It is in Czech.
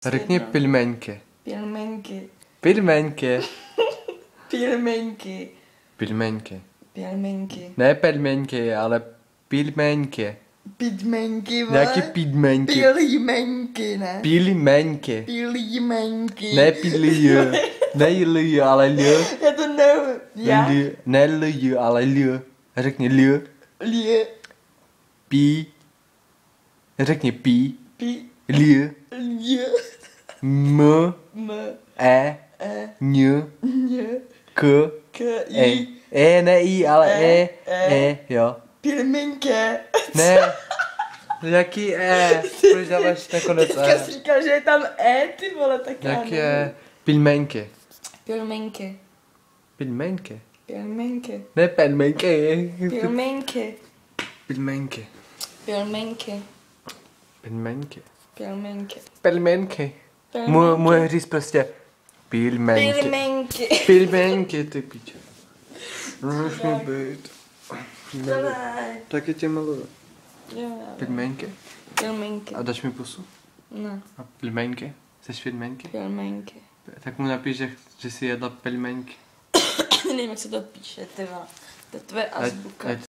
Řekni pilmenky. Pilmenky. Pilmenky. Pilmenky. Pilmenky. Pilmenky. Ne pelmenky, ale pilmenky. Pidmenky, vole. Nějaký pidmenky. Pilímenky, ne? Pilmenky. Pilímenky. Ne pilí. Ne lí, ale lí. Já to nevím. Já? Ne lí, ale lí. Řekni lí. Lie. Pí. Řekni pí. Pi. Lí. Lie. M. M. E. Ň. Ně. K. K. E. I. E, ne I, ale E. E. Jo. Pilmenke. Ne. Jaký E? Proč dáváš nakonec Teďka E? jsi říkal, že je tam E, ty vole, tak já Jaký nevím. E? Pilmenky. Pilmenky. Pilmenky. Pilmenky. Ne pelmenky. Pilmenky. Pilmenky. Pilmenky. Pilmenky. Pilmenky. Pelmenky. Pilmenky. Může říct prostě pilmenky. Pilmenky. Pilmenky, ty piče. Můžeš mi být. Dawaj. Taky tě miluju. Jo. Pilmenky. Pilmenky. A dáš mi pusu? Ne. A pilmenky? Chceš pilmenky? Pilmenky. Tak mu napiš, že jsi jedla pilmenky. Nevím, jak se to píše, ty vole. To je tvoje azbuka. Ať